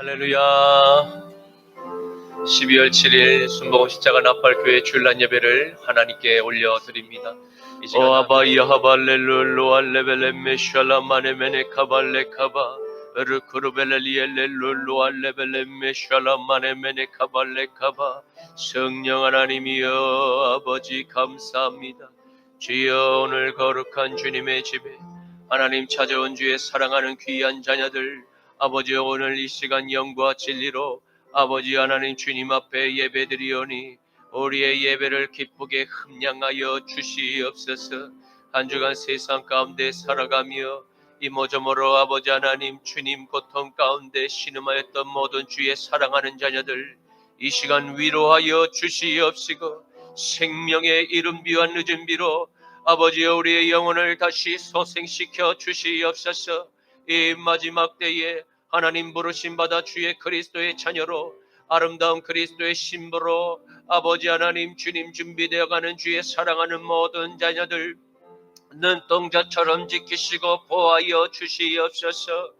할렐루야. 12월 7일 순복음 십자가 나팔교회 주일날 예배를 하나님께 올려드립니다. 오 아바 야하발렐룰로 알레벨레메 샬라마네메네 카발레카바 르크루벨레리엘렐룰로 알레벨레메 샬라마네메네 카발레카바. 성령 하나님이여 아버지 감사합니다. 주여 오늘 거룩한 주님의 집에 하나님 찾아온 주의 사랑하는 귀한 자녀들 아버지 오늘 이 시간 영과 진리로 아버지 하나님 주님 앞에 예배드리오니 우리의 예배를 기쁘게 흠양하여 주시옵소서. 한 주간 세상 가운데 살아가며 이모저모로 아버지 하나님 주님 고통 가운데 신음하였던 모든 주의 사랑하는 자녀들 이 시간 위로하여 주시옵시고 생명의 이른 비와 늦은 비로 아버지 우리의 영혼을 다시 소생시켜 주시옵소서. 이 마지막 때에 하나님 부르심 받아 주의 그리스도의 자녀로 아름다운 그리스도의 신부로 아버지 하나님 주님 준비되어가는 주의 사랑하는 모든 자녀들 눈동자처럼 지키시고 보호하여 주시옵소서.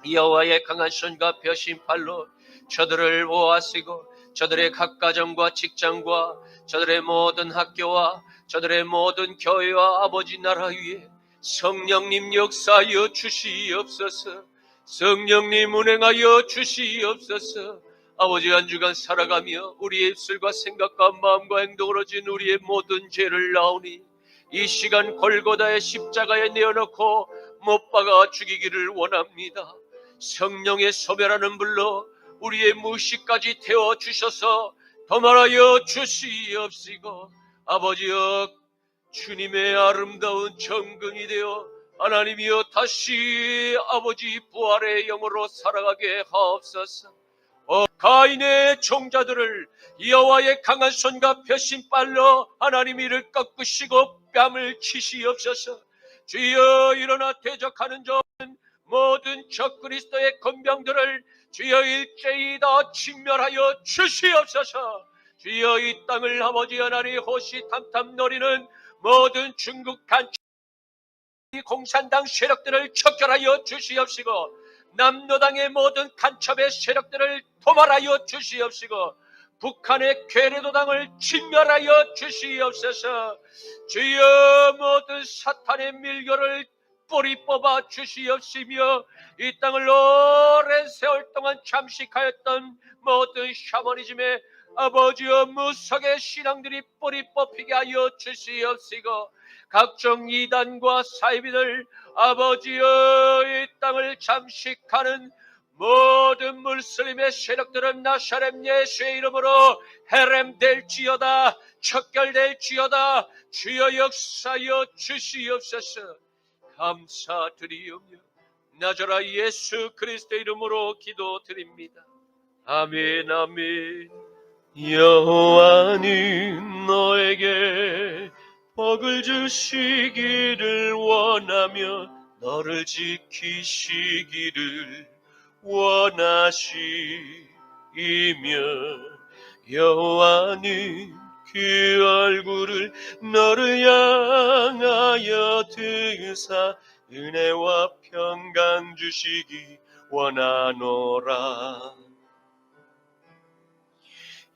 여호와의 강한 손과 펴신 팔로 저들을 보호하시고 저들의 각 가정과 직장과 저들의 모든 학교와 저들의 모든 교회와 아버지 나라 위에 성령님 역사하여 주시옵소서. 성령님 운행하여 주시옵소서. 아버지 한 주간 살아가며 우리의 입술과 생각과 마음과 행동으로 진 우리의 모든 죄를 나오니 이 시간 골고다의 십자가에 내어놓고 못 박아 죽이기를 원합니다. 성령의 소멸하는 불로 우리의 무시까지 태워주셔서 도말하여 주시옵시고 아버지여 주님의 아름다운 정금이 되어 하나님이여 다시 아버지 부활의 영으로 살아가게 하옵소서. 가인의 종자들을 여호와의 강한 손과 펴신 빨로 하나님 이를 꺾으시고 뺨을 치시옵소서. 주여 일어나 대적하는 자 모든 적그리스도의 권병들을 주여 일제히 다 진멸하여 주시옵소서. 주여 이 땅을 아버지 하나님 호시탐탐 노리는 모든 중국 간첩 공산당 세력들을 척결하여 주시옵시고 남로당의 모든 간첩의 세력들을 도말하여 주시옵시고 북한의 괴뢰도당을 진멸하여 주시옵소서. 주여 모든 사탄의 밀교를 뿌리 뽑아 주시옵시며 이 땅을 오랜 세월 동안 잠식하였던 모든 샤머니즘의 아버지여 무속의 신앙들이 뿌리 뽑히게 하여 주시옵시고 각종 이단과 사이비들 아버지여 이 땅을 잠식하는 모든 물슬림의 세력들은 나사렛 예수의 이름으로 해렘될지어다 척결될지어다. 주여 역사여 주시옵소서. 감사드리오며 나자라 예수 그리스도의 이름으로 기도드립니다. 아멘 아멘. 여호와는 너에게 복을 주시기를 원하며 너를 지키시기를 원하시며 여호와는 그 얼굴을 너를 향하여 드사 은혜와 평강 주시기 원하노라.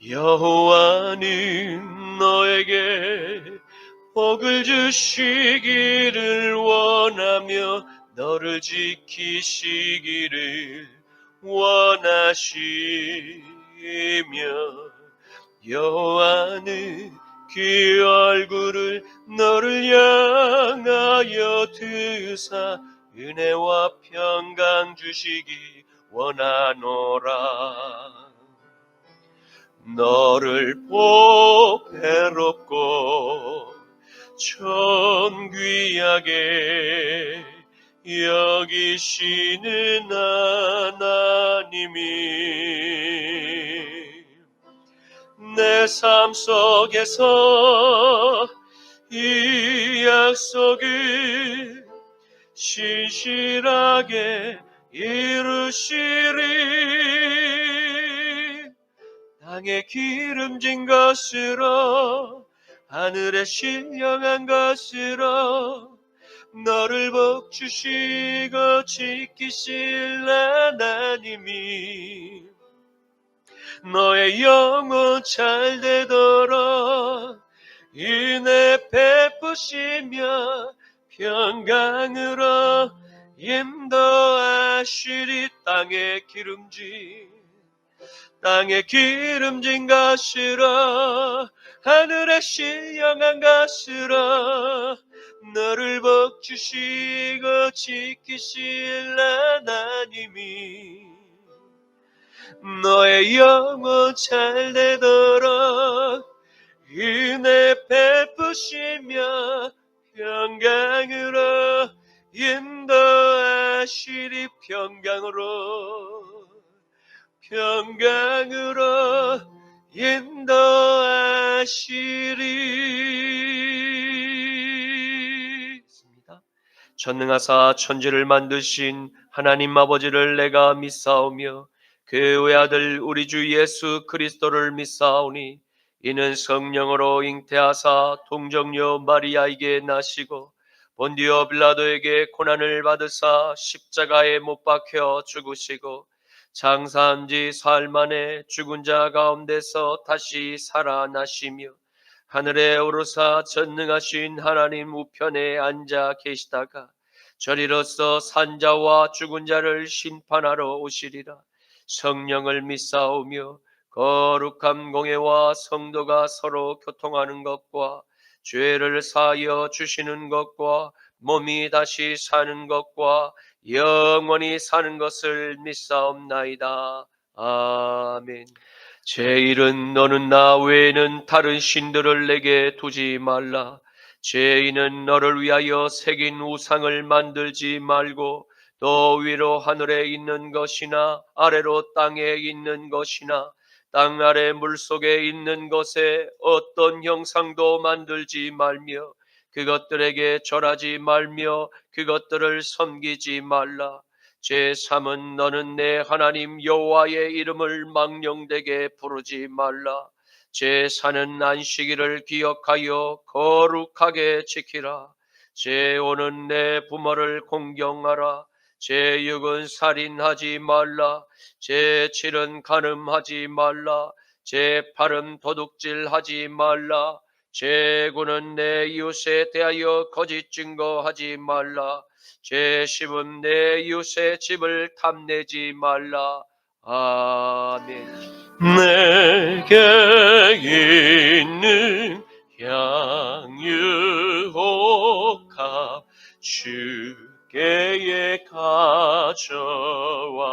여호와는 너에게 복을 주시기를 원하며 너를 지키시기를 원하시며 여호와는 그 얼굴을 너를 향하여 드사 은혜와 평강 주시기 원하노라. 너를 보배롭고 존귀하게 여기시는 하나님이 내 삶 속에서 이 약속을 신실하게 이루시리. 땅에 기름진 것으로 하늘에 신령한 것으로 너를 복주시고 지키실 하나님이 너의 영혼 잘 되도록 은혜 베푸시며 평강으로 인도하시리. 땅에 기름진 것으로 하늘에 신령한 것으로 너를 복주시고 지키실 하나님이 너의 영혼 잘 되도록 은혜 베푸시며 평강으로 인도하시리. 평강으로 인도하시리. 전능하사 천지를 만드신 하나님 아버지를 내가 믿사오며 그 외아들 우리 주 예수 그리스도를 믿사오니 이는 성령으로 잉태하사 동정녀 마리아에게 나시고 본디오 빌라도에게 고난을 받으사 십자가에 못 박혀 죽으시고 장사한 지 사흘 만에 죽은 자 가운데서 다시 살아나시며 하늘에 오르사 전능하신 하나님 우편에 앉아 계시다가 저리로서 산자와 죽은 자를 심판하러 오시리라. 성령을 믿사오며 거룩한 공예와 성도가 서로 교통하는 것과 죄를 사하여 주시는 것과 몸이 다시 사는 것과 영원히 사는 것을 믿사옵나이다. 아멘. 제1은 너는 나 외에는 다른 신들을 내게 두지 말라. 제2는 너를 위하여 새긴 우상을 만들지 말고 또 위로 하늘에 있는 것이나 아래로 땅에 있는 것이나 땅 아래 물속에 있는 것에 어떤 형상도 만들지 말며 그것들에게 절하지 말며 그것들을 섬기지 말라. 제3은 너는 내 하나님 여호와의 이름을 망령되게 부르지 말라. 제4는 안식일을 기억하여 거룩하게 지키라. 제5는 내 부모를 공경하라. 제6은 살인하지 말라. 제7은 간음하지 말라. 제8은 도둑질하지 말라. 제9는 내 이웃에 대하여 거짓 증거하지 말라. 제10은 내 이웃의 집을 탐내지 말라. 아멘. 내게 있는 향유옥합 주께에 가져와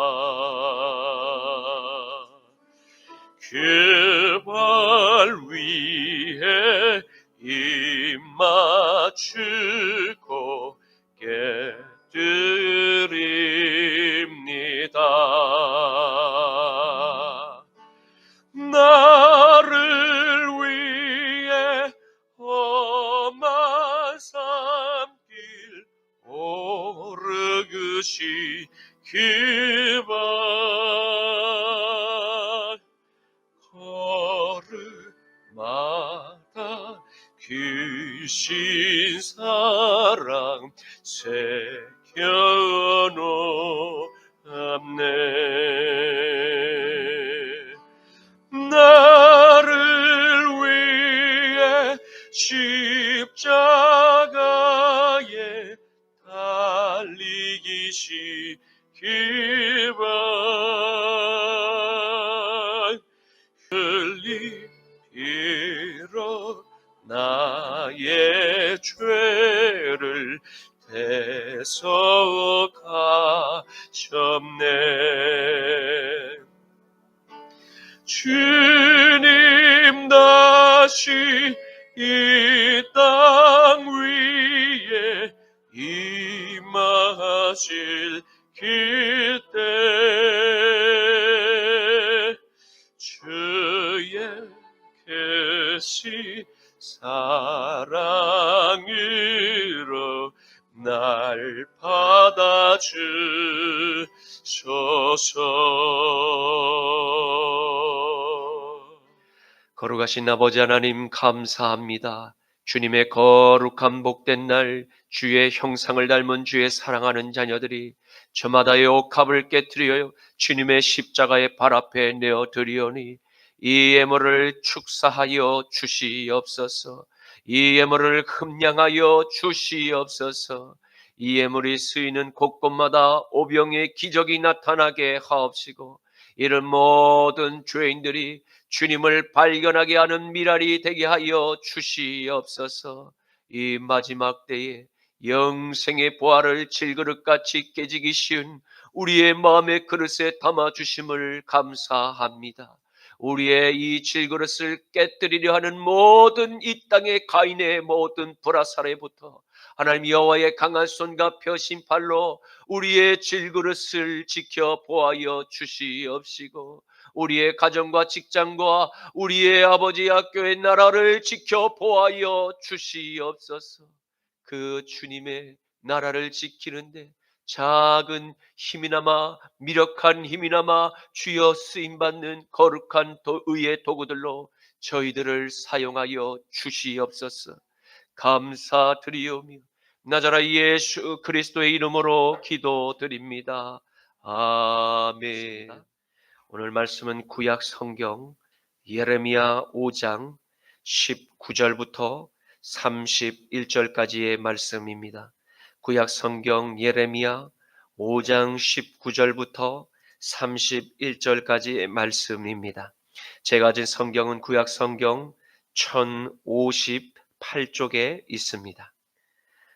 그 발 위에 입 맞추고 깨드립니다. 나를 위해 험한 산길 오르그시 그발 걸음마다 귀신 사랑 새겨놓았네. 나를 위해 십자가에 달리기 시기만 흘리러 나의 죄를 대속하셨네. 주님 다시 이 땅 위에 임하실 그때 주의 계시 사랑으로 날 받아주소서. 거룩하신 아버지 하나님 감사합니다. 주님의 거룩한 복된 날, 주의 형상을 닮은 주의 사랑하는 자녀들이 저마다의 옥합을 깨뜨려 주님의 십자가의 발 앞에 내어드리오니 이 예물을 축사하여 주시옵소서. 이 예물을 흠량하여 주시옵소서. 이 예물이 쓰이는 곳곳마다 오병의 기적이 나타나게 하옵시고, 이런 모든 죄인들이 주님을 발견하게 하는 미랄이 되게 하여 주시옵소서. 이 마지막 때에 영생의 보화를 질그릇같이 깨지기 쉬운 우리의 마음의 그릇에 담아주심을 감사합니다. 우리의 이 질그릇을 깨뜨리려 하는 모든 이 땅의 가인의 모든 불화살에부터 하나님 여호와의 강한 손과 펴신 팔로 우리의 질그릇을 지켜 보하여 주시옵시고, 우리의 가정과 직장과 우리의 아버지 학교의 나라를 지켜 보하여 주시옵소서. 그 주님의 나라를 지키는데 작은 힘이나마 미력한 힘이나마 주여 쓰임받는 거룩한 의의 도구들로 저희들을 사용하여 주시옵소서. 감사드리오며 나자라 예수 그리스도의 이름으로 기도드립니다. 아멘. 오늘 말씀은 구약 성경 예레미야 5장 19절부터 31절까지의 말씀입니다. 구약 성경 예레미야 5장 19절부터 31절까지의 말씀입니다. 제가 가진 성경은 구약 성경 1058쪽에 있습니다.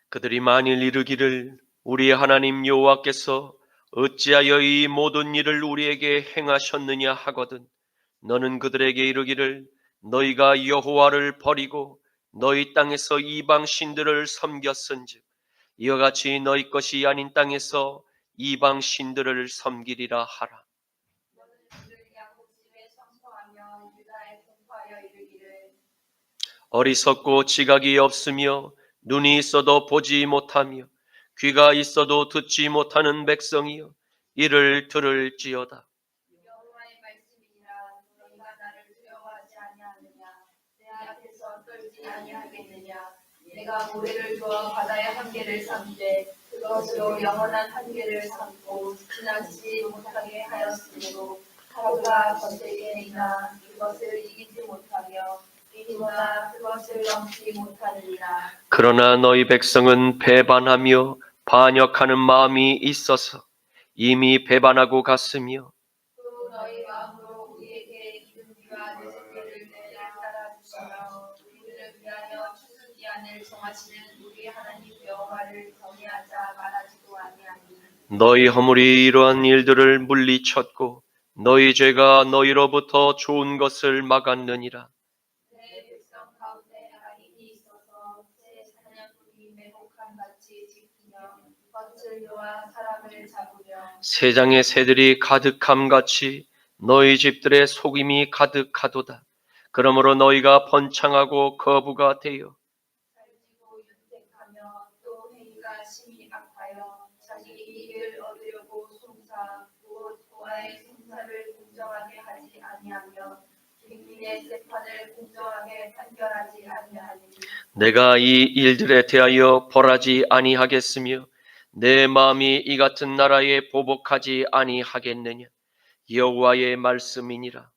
그들이 만일 이르기를 우리 하나님 여호와께서 어찌하여 이 모든 일을 우리에게 행하셨느냐 하거든, 너는 그들에게 이르기를 너희가 여호와를 버리고 너희 땅에서 이방 신들을 섬겼은즉 이와 같이 너희 것이 아닌 땅에서 이방 신들을 섬기리라 하라. 어리석고 지각이 없으며 눈이 있어도 보지 못하며 귀가 있어도 듣지 못하는 백성이여 이를 들을지어다. 여호와의 말씀이니라. 너희가 나를 두려워하지 아니하느냐? 내 앞에서 떨지 아니하겠느냐? 내가 모래를 주어 바다의 한계를 삼되 그것으로 영원한 한계를 삼고 지나치지 못하게 하였으므로 하루가 거세게 있나 그것을 이기지 못하며 이누나 그것을 넘지 못하느니라. 그러나 너희 백성은 배반하며 반역하는 마음이 있어서 이미 배반하고 갔으며 또 너희 마음으로 우리에게 이른비와 늦은비를 내려 따라주시며 우리를 위하여 추수기한을 정하시는 우리 하나님 여호와를 경외하자 말하지도 아니하니 너희 허물이 이러한 일들을 물리쳤고 너희 죄가 너희로부터 좋은 것을 막았느니라. 내 백성 가운데 악인이 있어서 새 사냥꾼이 매복한 같이 지키며 덫을 놓아 사람을 잡으며 세장의 새들이 가득함 같이 너희 집들의 속임이 가득하도다. 그러므로 너희가 번창하고 거부가 되어 살찌고 윤택하며 또 행위가 심히 악하여 자기 이익을 얻으려고 송사 곧 보아의 송사를 공정하게 하지 아니하며 빅민의 재판을 공정하게 판결하지 아니하니 내가 이 일들에 대하여 벌하지 아니하겠으며 내 마음이 이 같은 나라에 보복하지 아니하겠느냐. 여호와의 말씀이니라.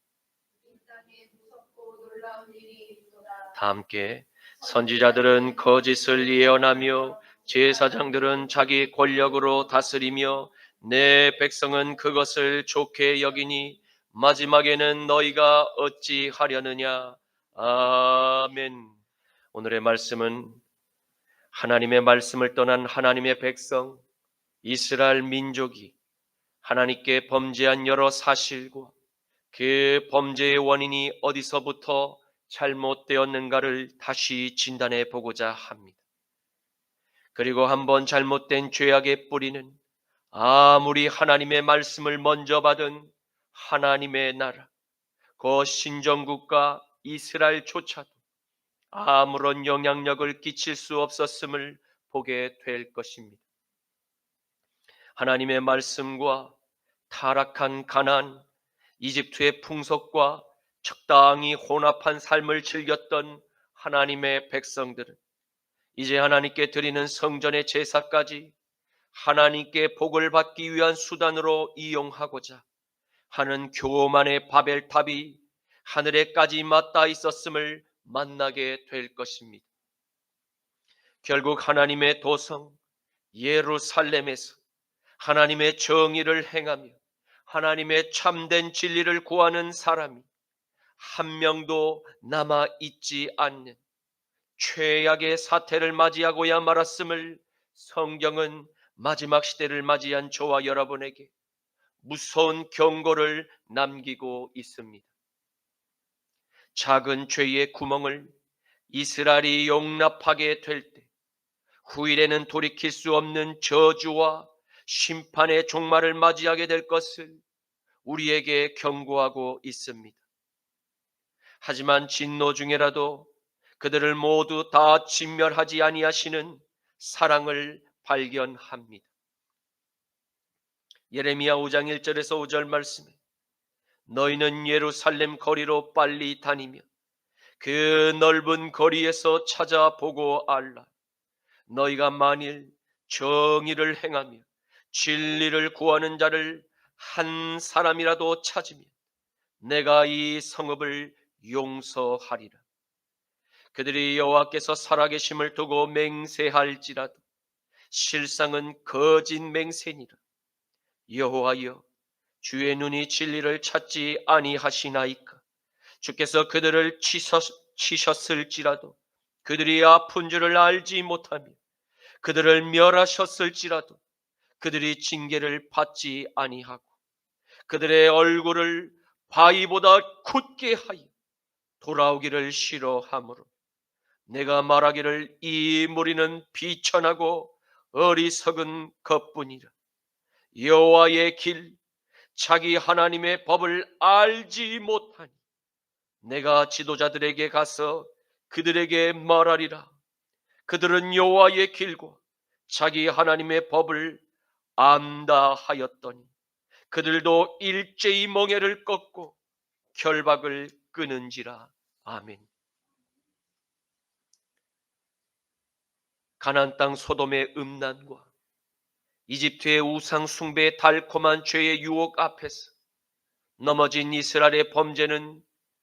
이 땅에 무섭고 놀라운 일이 있도다. 다 함께 선지자들은 거짓을 예언하며 제사장들은 자기 권력으로 다스리며 내 백성은 그것을 좋게 여기니 마지막에는 너희가 어찌하려느냐. 아멘. 오늘의 말씀은 하나님의 말씀을 떠난 하나님의 백성 이스라엘 민족이 하나님께 범죄한 여러 사실과 그 범죄의 원인이 어디서부터 잘못되었는가를 다시 진단해 보고자 합니다. 그리고 한번 잘못된 죄악의 뿌리는 아무리 하나님의 말씀을 먼저 받은 하나님의 나라, 그 신정국가 이스라엘조차도 아무런 영향력을 끼칠 수 없었음을 보게 될 것입니다. 하나님의 말씀과 타락한 가나안, 이집트의 풍속과 적당히 혼합한 삶을 즐겼던 하나님의 백성들은 이제 하나님께 드리는 성전의 제사까지 하나님께 복을 받기 위한 수단으로 이용하고자 하는 교만의 바벨탑이 하늘에까지 맞닿아 있었음을 만나게 될 것입니다. 결국 하나님의 도성 예루살렘에서 하나님의 정의를 행하며 하나님의 참된 진리를 구하는 사람이 한 명도 남아 있지 않는 최악의 사태를 맞이하고야 말았음을 성경은 마지막 시대를 맞이한 저와 여러분에게 무서운 경고를 남기고 있습니다. 작은 죄의 구멍을 이스라엘이 용납하게 될 때 후일에는 돌이킬 수 없는 저주와 심판의 종말을 맞이하게 될 것을 우리에게 경고하고 있습니다. 하지만 진노 중에라도 그들을 모두 다 진멸하지 아니하시는 사랑을 발견합니다. 예레미야 5장 1절에서 5절 말씀에 너희는 예루살렘 거리로 빨리 다니며 그 넓은 거리에서 찾아보고 알라. 너희가 만일 정의를 행하며 진리를 구하는 자를 한 사람이라도 찾으면 내가 이 성읍을 용서하리라. 그들이 여호와께서 살아계심을 두고 맹세할지라도 실상은 거짓 맹세니라. 여호와여, 주의 눈이 진리를 찾지 아니하시나이까? 주께서 그들을 치셨을지라도 그들이 아픈 줄을 알지 못하며 그들을 멸하셨을지라도 그들이 징계를 받지 아니하고 그들의 얼굴을 바위보다 굳게 하여 돌아오기를 싫어하므로 내가 말하기를 이 무리는 비천하고 어리석은 것뿐이라. 여호와의 길 자기 하나님의 법을 알지 못하니 내가 지도자들에게 가서 그들에게 말하리라. 그들은 여호와의 길과 자기 하나님의 법을 안다 하였더니 그들도 일제히 멍에를 꺾고 결박을 끊은지라. 아멘. 가나안 땅 소돔의 음란과 이집트의 우상 숭배의 달콤한 죄의 유혹 앞에서 넘어진 이스라엘의 범죄는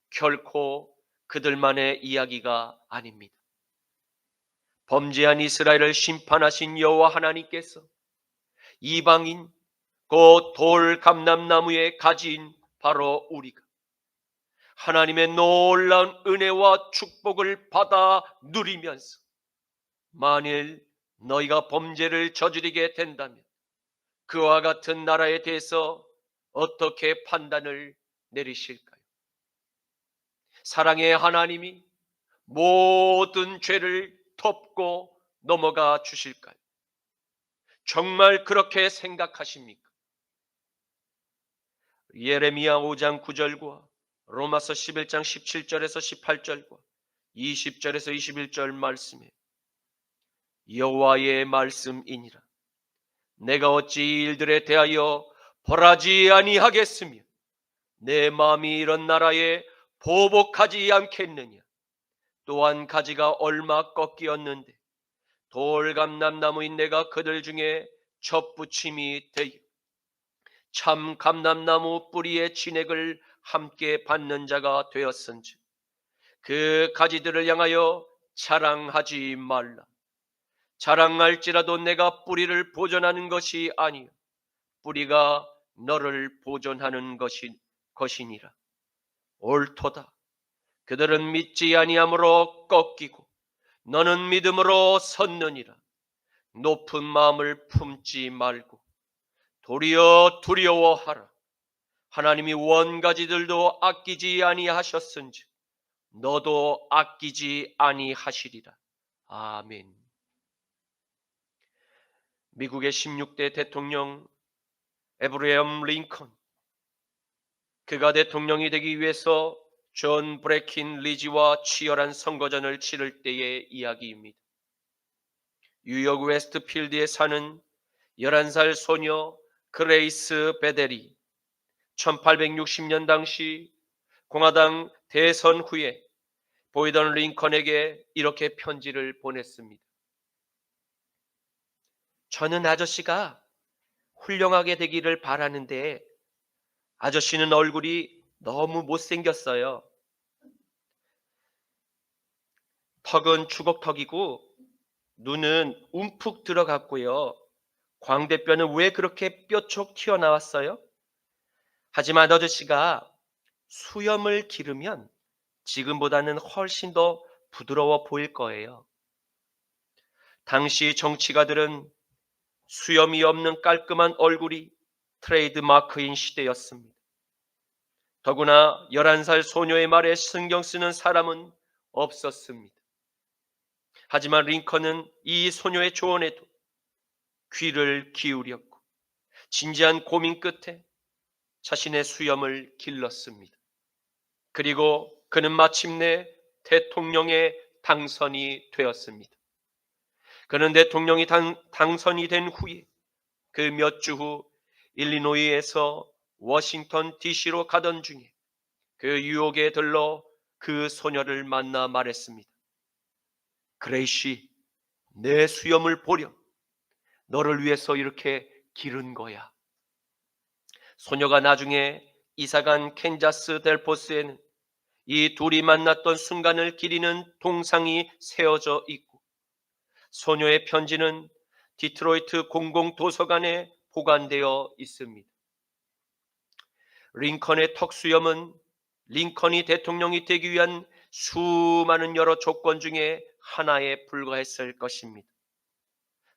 결코 그들만의 이야기가 아닙니다. 범죄한 이스라엘을 심판하신 여호와 하나님께서 이방인 곧 돌 감람나무의 가지인 바로 우리가 하나님의 놀라운 은혜와 축복을 받아 누리면서 만일 너희가 범죄를 저지르게 된다면 그와 같은 나라에 대해서 어떻게 판단을 내리실까요? 사랑의 하나님이 모든 죄를 덮고 넘어가 주실까요? 정말 그렇게 생각하십니까? 예레미야 5장 9절과 로마서 11장 17절에서 18절과 20절에서 21절 말씀에 여호와의 말씀이니라. 내가 어찌 이 일들에 대하여 벌하지 아니하겠으며 내 마음이 이런 나라에 보복하지 않겠느냐. 또한 가지가 얼마 꺾이었는데 돌감람나무인 내가 그들 중에 접붙임이 되어 참 감람나무 뿌리의 진액을 함께 받는 자가 되었은즉 그 가지들을 향하여 자랑하지 말라. 자랑할지라도 내가 뿌리를 보존하는 것이 아니요 뿌리가 너를 보존하는 것이니라. 옳도다. 그들은 믿지 아니함으로 꺾이고 너는 믿음으로 섰느니라. 높은 마음을 품지 말고 도리어 두려워하라. 하나님이 원가지들도 아끼지 아니하셨은즉 너도 아끼지 아니하시리라. 아멘. 미국의 16대 대통령 에브라임 링컨, 그가 대통령이 되기 위해서 존 브레킨 리지와 치열한 선거전을 치를 때의 이야기입니다. 뉴욕 웨스트필드에 사는 11살 소녀 그레이스 베델이 1860년 당시 공화당 대선 후에 보이던 링컨에게 이렇게 편지를 보냈습니다. 저는 아저씨가 훌륭하게 되기를 바라는데 아저씨는 얼굴이 너무 못생겼어요. 턱은 주걱턱이고 눈은 움푹 들어갔고요. 광대뼈는 왜 그렇게 뾰족 튀어나왔어요? 하지만 아저씨가 수염을 기르면 지금보다는 훨씬 더 부드러워 보일 거예요. 당시 정치가들은 수염이 없는 깔끔한 얼굴이 트레이드 마크인 시대였습니다. 더구나 11살 소녀의 말에 신경 쓰는 사람은 없었습니다. 하지만 링컨은 이 소녀의 조언에도 귀를 기울였고 진지한 고민 끝에 자신의 수염을 길렀습니다. 그리고 그는 마침내 대통령에 당선이 되었습니다. 그는 대통령이 당선이 된 후에 그 몇 주 후 일리노이에서 워싱턴 DC로 가던 중에 그 유혹에 들러 그 소녀를 만나 말했습니다. 그레이시, 내 수염을 보렴. 너를 위해서 이렇게 기른 거야. 소녀가 나중에 이사간 캔자스 델포스에는 이 둘이 만났던 순간을 기리는 동상이 세워져 있고 소녀의 편지는 디트로이트 공공도서관에 보관되어 있습니다. 링컨의 턱수염은 링컨이 대통령이 되기 위한 수많은 여러 조건 중에 하나에 불과했을 것입니다.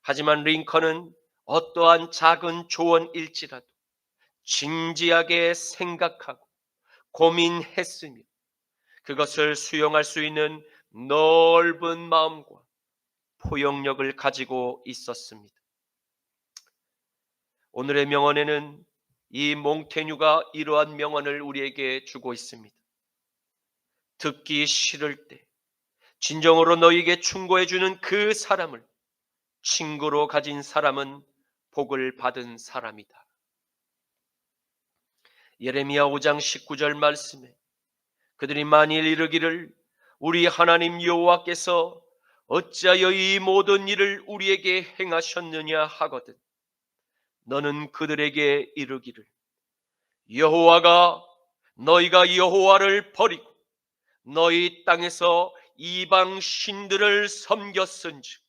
하지만 링컨은 어떠한 작은 조언일지라도 진지하게 생각하고 고민했으며 그것을 수용할 수 있는 넓은 마음과 포용력을 가지고 있었습니다. 오늘의 명언에는 이 몽테뉴가 이러한 명언을 우리에게 주고 있습니다. 듣기 싫을 때 진정으로 너에게 충고해 주는 그 사람을 친구로 가진 사람은 복을 받은 사람이다. 예레미야 5장 19절 말씀에 그들이 만일 이르기를 우리 하나님 여호와께서 어찌하여 이 모든 일을 우리에게 행하셨느냐 하거든 너는 그들에게 이르기를 여호와가 너희가 여호와를 버리고 너희 땅에서 이방 신들을 섬겼은즉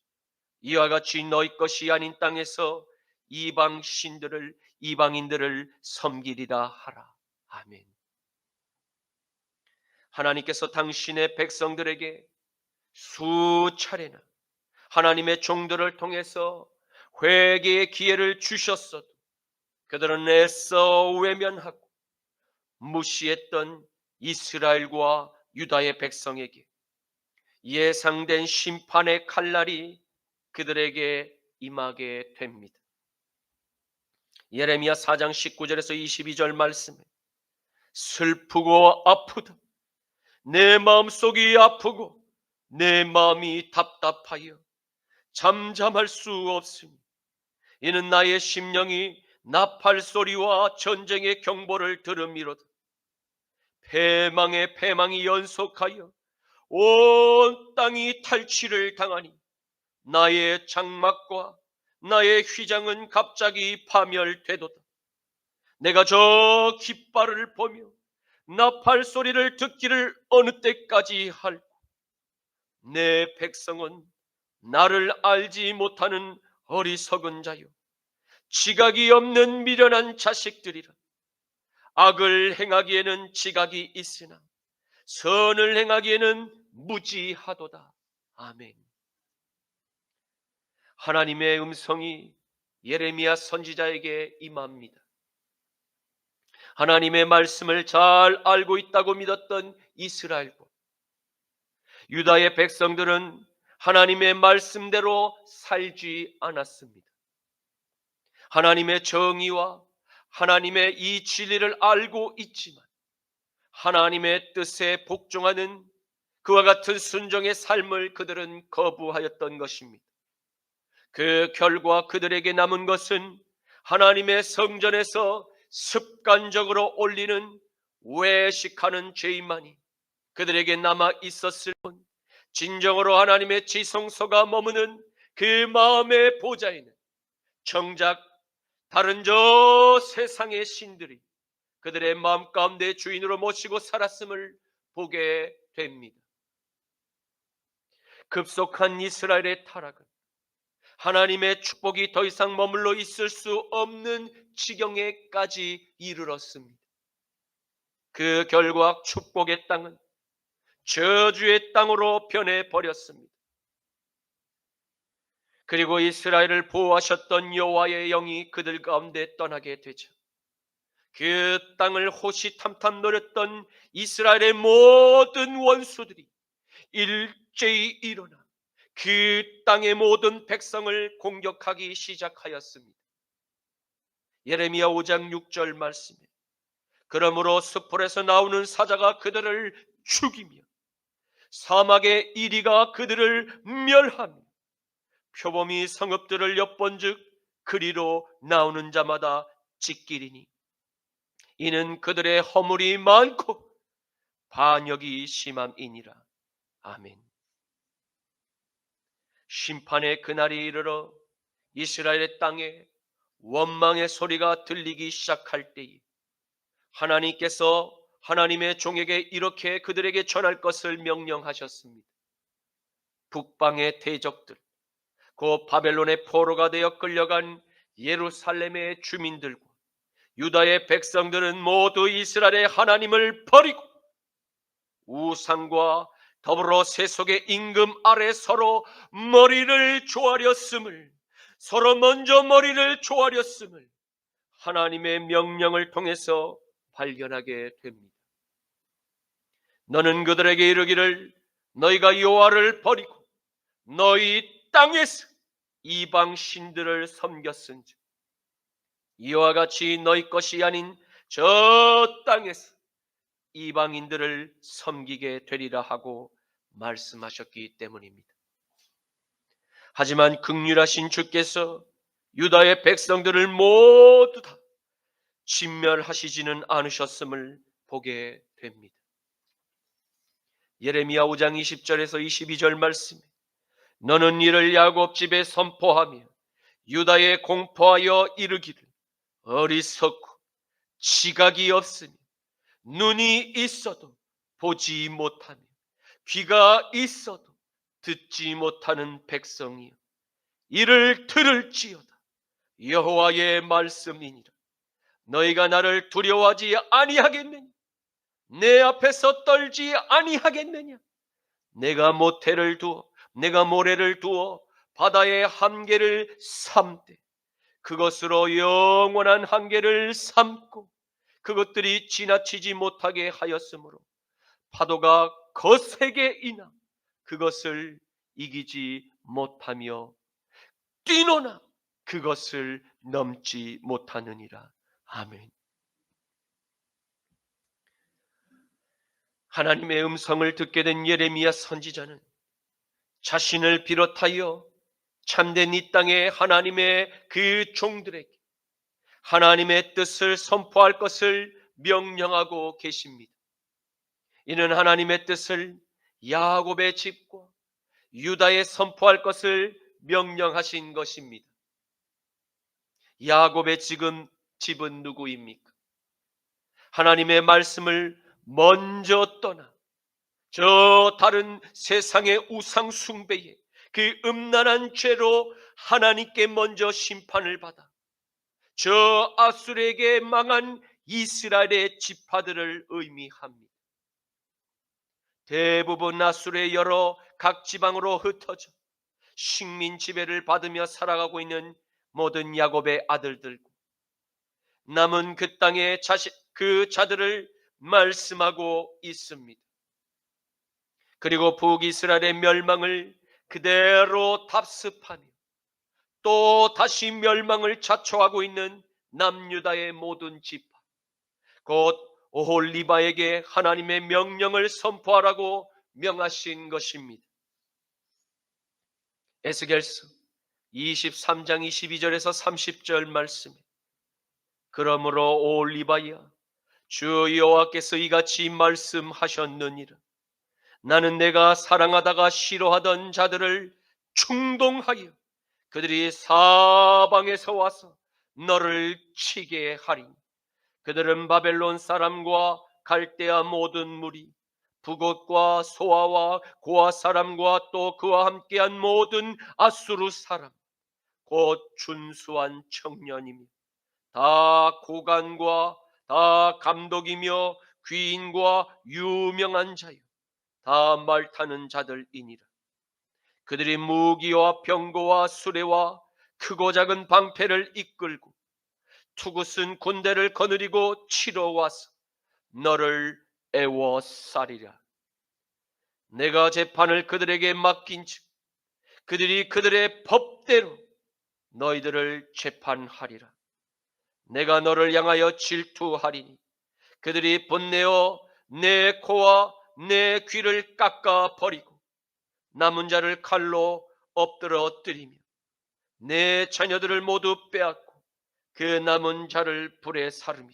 이와 같이 너희 것이 아닌 땅에서 이방 신들을 이방인들을 섬기리라 하라. 아멘. 하나님께서 당신의 백성들에게 수차례나 하나님의 종들을 통해서 회개의 기회를 주셨어도 그들은 애써 외면하고 무시했던 이스라엘과 유다의 백성에게 예상된 심판의 칼날이 그들에게 임하게 됩니다. 예레미야 4장 19절에서 22절 말씀에 슬프고 아프다 내 마음속이 아프고 내 마음이 답답하여 잠잠할 수 없으니 이는 나의 심령이 나팔 소리와 전쟁의 경보를 들음이로다. 패망의 패망이 연속하여 온 땅이 탈취를 당하니 나의 장막과 나의 휘장은 갑자기 파멸되도다. 내가 저 깃발을 보며 나팔 소리를 듣기를 어느 때까지 할꼬 내 백성은 나를 알지 못하는 어리석은 자요 지각이 없는 미련한 자식들이라. 악을 행하기에는 지각이 있으나 선을 행하기에는 무지하도다. 아멘. 하나님의 음성이 예레미야 선지자에게 임합니다. 하나님의 말씀을 잘 알고 있다고 믿었던 이스라엘과 유다의 백성들은 하나님의 말씀대로 살지 않았습니다. 하나님의 정의와 하나님의 이 진리를 알고 있지만 하나님의 뜻에 복종하는 그와 같은 순종의 삶을 그들은 거부하였던 것입니다. 그 결과 그들에게 남은 것은 하나님의 성전에서 습관적으로 올리는 외식하는 죄이만이 그들에게 남아 있었을 뿐 진정으로 하나님의 지성소가 머무는 그 마음의 보좌에는 정작 다른 저 세상의 신들이 그들의 마음 가운데 주인으로 모시고 살았음을 보게 됩니다. 급속한 이스라엘의 타락은 하나님의 축복이 더 이상 머물러 있을 수 없는 지경에까지 이르렀습니다. 그 결과 축복의 땅은 저주의 땅으로 변해버렸습니다. 그리고 이스라엘을 보호하셨던 여호와의 영이 그들 가운데 떠나게 되죠. 그 땅을 호시탐탐 노렸던 이스라엘의 모든 원수들이 일제히 일어나 그 땅의 모든 백성을 공격하기 시작하였습니다. 예레미야 5장 6절 말씀에 그러므로 수풀에서 나오는 사자가 그들을 죽이며 사막의 이리가 그들을 멸하며 표범이 성읍들을 엿본즉 그리로 나오는 자마다 찢기리니 이는 그들의 허물이 많고 반역이 심함이니라. 아멘. 심판의 그날이 이르러 이스라엘의 땅에 원망의 소리가 들리기 시작할 때에 하나님께서 하나님의 종에게 이렇게 그들에게 전할 것을 명령하셨습니다. 북방의 대적들, 그 바벨론의 포로가 되어 끌려간 예루살렘의 주민들과 유다의 백성들은 모두 이스라엘의 하나님을 버리고 우상과 더불어 세속의 임금 아래 서로 머리를 조아렸음을, 서로 먼저 머리를 조아렸음을 하나님의 명령을 통해서 발견하게 됩니다. 너는 그들에게 이르기를 너희가 여호와를 버리고 너희 땅에서 이방 신들을 섬겼은즉 이와 같이 너희 것이 아닌 저 땅에서 이방인들을 섬기게 되리라 하고 말씀하셨기 때문입니다. 하지만 긍휼하신 주께서 유다의 백성들을 모두 다 진멸하시지는 않으셨음을 보게 됩니다. 예레미야 5장 20절에서 22절 말씀에 너는 이를 야곱 집에 선포하며 유다에 공포하여 이르기를 어리석고 지각이 없으니 눈이 있어도 보지 못하며 귀가 있어도 듣지 못하는 백성이여 이를 들을지어다. 여호와의 말씀이니라. 너희가 나를 두려워하지 아니하겠느냐? 내 앞에서 떨지 아니하겠느냐? 내가 모래를 두어 바다의 한계를 삼되 그것으로 영원한 한계를 삼고 그것들이 지나치지 못하게 하였으므로 파도가 거세게 이나 그것을 이기지 못하며 뛰노나 그것을 넘지 못하느니라. 아멘. 하나님의 음성을 듣게 된 예레미야 선지자는 자신을 비롯하여 참된 이 땅의 하나님의 그 종들에게 하나님의 뜻을 선포할 것을 명령하고 계십니다. 이는 하나님의 뜻을 야곱의 집과 유다에 선포할 것을 명령하신 것입니다. 야곱의 집은 누구입니까? 하나님의 말씀을 먼저 떠나 저 다른 세상의 우상 숭배에 그 음란한 죄로 하나님께 먼저 심판을 받아 저 아수르에게 망한 이스라엘의 지파들을 의미합니다. 대부분 아수르의 여러 각 지방으로 흩어져 식민 지배를 받으며 살아가고 있는 모든 야곱의 아들들과 남은 그 땅의 그 자들을 말씀하고 있습니다. 그리고 북이스라엘의 멸망을 그대로 답습하며 또 다시 멸망을 자초하고 있는 남유다의 모든 지파, 곧 오홀리바에게 하나님의 명령을 선포하라고 명하신 것입니다. 에스겔서 23장 22절에서 30절 말씀에 그러므로 오홀리바야 주 여호와께서 이같이 말씀하셨느니라. 나는 내가 사랑하다가 싫어하던 자들을 충동하여 그들이 사방에서 와서 너를 치게 하리니 그들은 바벨론 사람과 갈대아 모든 무리, 북옷과 소아와 고아 사람과 또 그와 함께한 모든 아수르 사람, 곧 준수한 청년이며 다 고관과 다 감독이며 귀인과 유명한 자요 다 말타는 자들이니라. 그들이 무기와 병거와 수레와 크고 작은 방패를 이끌고 투구쓴 군대를 거느리고 치러 와서 너를 애워싸리라. 내가 재판을 그들에게 맡긴즉 그들이 그들의 법대로 너희들을 재판하리라. 내가 너를 향하여 질투하리니 그들이 분내어 내 코와 내 귀를 깎아 버리고 남은 자를 칼로 엎드러뜨리며 내 자녀들을 모두 빼앗고 그 남은 자를 불에 사르며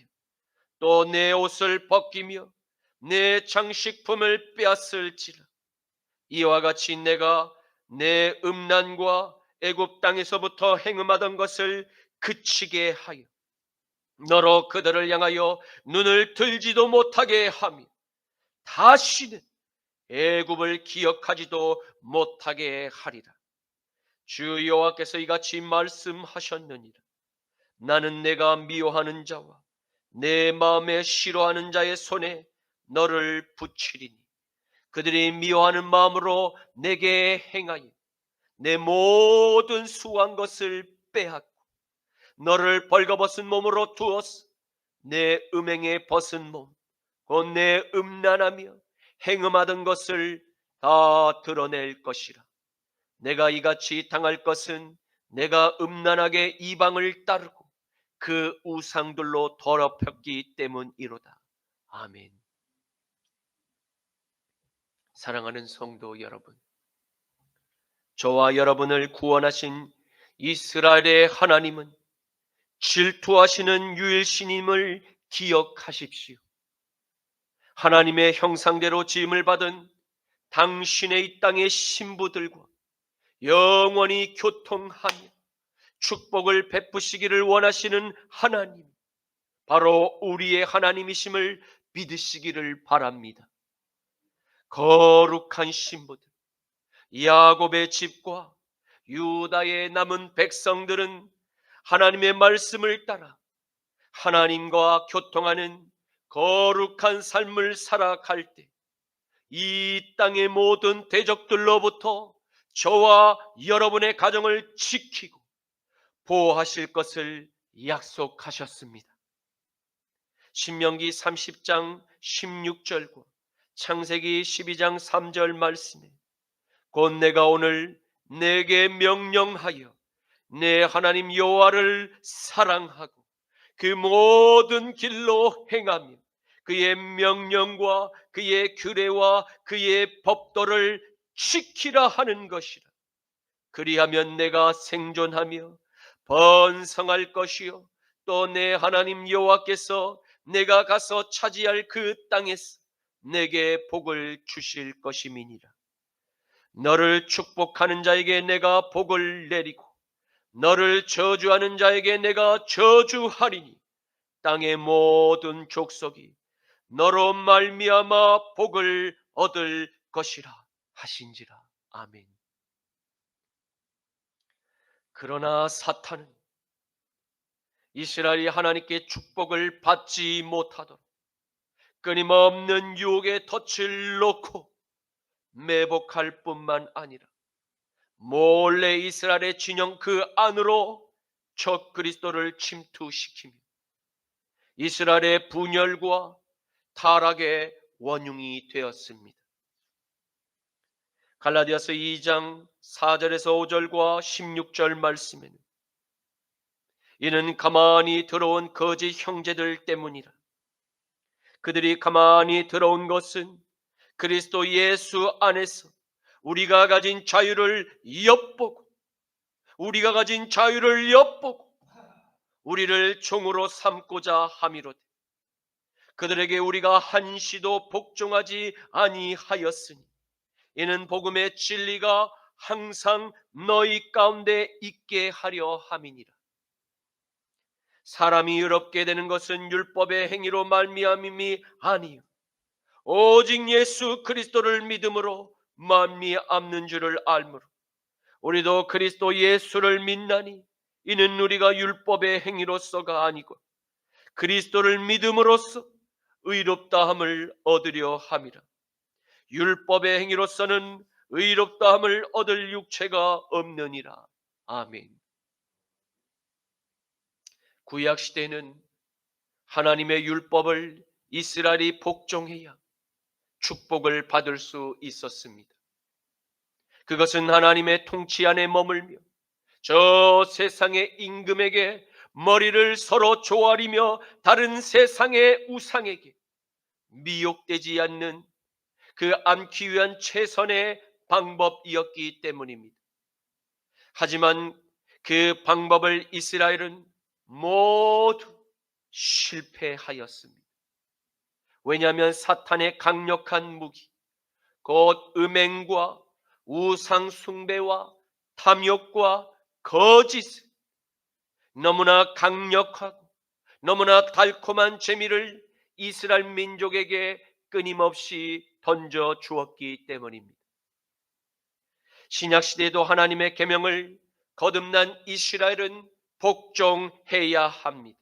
또 내 옷을 벗기며 내 장식품을 빼앗을지라. 이와 같이 내가 내 음란과 애굽 땅에서부터 행음하던 것을 그치게 하여 너로 그들을 향하여 눈을 들지도 못하게 하며 다시는 애굽을 기억하지도 못하게 하리라. 주 여호와께서 이같이 말씀하셨느니라. 나는 내가 미워하는 자와 내 마음에 싫어하는 자의 손에 너를 붙이리니 그들이 미워하는 마음으로 내게 행하여 내 모든 수고한 것을 빼앗고 너를 벌거벗은 몸으로 두었어 내 음행에 벗은 몸 곧 내 음란하며 행음하던 것을 다 드러낼 것이라. 내가 이같이 당할 것은 내가 음란하게 이방을 따르고 그 우상들로 더럽혔기 때문이로다. 아멘. 사랑하는 성도 여러분, 저와 여러분을 구원하신 이스라엘의 하나님은 질투하시는 유일신임을 기억하십시오. 하나님의 형상대로 지음을 받은 당신의 이 땅의 신부들과 영원히 교통하며 축복을 베푸시기를 원하시는 하나님, 바로 우리의 하나님이심을 믿으시기를 바랍니다. 거룩한 신부들, 야곱의 집과 유다의 남은 백성들은 하나님의 말씀을 따라 하나님과 교통하는 거룩한 삶을 살아갈 때 이 땅의 모든 대적들로부터 저와 여러분의 가정을 지키고 보호하실 것을 약속하셨습니다. 신명기 30장 16절과 창세기 12장 3절 말씀에 곧 내가 오늘 내게 명령하여 내 하나님 여호와를 사랑하고 그 모든 길로 행하며 그의 명령과 그의 규례와 그의 법도를 지키라 하는 것이라. 그리하면 내가 생존하며 번성할 것이요 또 내 하나님 여호와께서 내가 가서 차지할 그 땅에서 내게 복을 주실 것임이니라. 너를 축복하는 자에게 내가 복을 내리고 너를 저주하는 자에게 내가 저주하리니 땅의 모든 족속이 너로 말미암아 복을 얻을 것이라 하신지라. 아멘. 그러나 사탄은 이스라엘이 하나님께 축복을 받지 못하도록 끊임없는 유혹의 덫을 놓고 매복할 뿐만 아니라 몰래 이스라엘의 진영 그 안으로 적 그리스도를 침투시키며 이스라엘의 분열과 타락의 원흉이 되었습니다. 갈라디아서 2장 4절에서 5절과 16절 말씀에는 이는 가만히 들어온 거짓 형제들 때문이라. 그들이 가만히 들어온 것은 그리스도 예수 안에서 우리가 가진 자유를 엿보고 우리를 종으로 삼고자 함이로되 그들에게 우리가 한시도 복종하지 아니하였으니 이는 복음의 진리가 항상 너희 가운데 있게 하려 함이니라. 사람이 의롭게 되는 것은 율법의 행위로 말미암음이 아니요 오직 예수 그리스도를 믿음으로 말미암는 줄을 알므로 우리도 그리스도 예수를 믿나니 이는 우리가 율법의 행위로서가 아니고 그리스도를 믿음으로써 의롭다함을 얻으려 함이라. 율법의 행위로서는 의롭다함을 얻을 육체가 없느니라. 아멘. 구약 시대에는 하나님의 율법을 이스라엘이 복종해야 축복을 받을 수 있었습니다. 그것은 하나님의 통치 안에 머물며 저 세상의 임금에게 머리를 서로 조아리며 다른 세상의 우상에게 미혹되지 않는 그 않기 위한 최선의 방법이었기 때문입니다. 하지만 그 방법을 이스라엘은 모두 실패하였습니다. 왜냐하면 사탄의 강력한 무기, 곧 음행과 우상 숭배와 탐욕과 거짓, 너무나 강력하고 너무나 달콤한 재미를 이스라엘 민족에게 끊임없이 던져 주었기 때문입니다. 신약시대에도 하나님의 계명을 거듭난 이스라엘은 복종해야 합니다.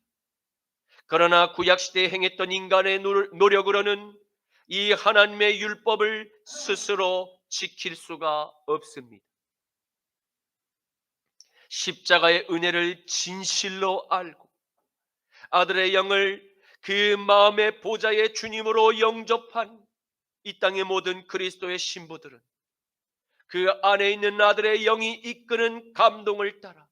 그러나 구약시대에 행했던 인간의 노력으로는 이 하나님의 율법을 스스로 지킬 수가 없습니다. 십자가의 은혜를 진실로 알고 아들의 영을 그 마음의 보좌의 주님으로 영접한 이 땅의 모든 그리스도의 신부들은 그 안에 있는 아들의 영이 이끄는 감동을 따라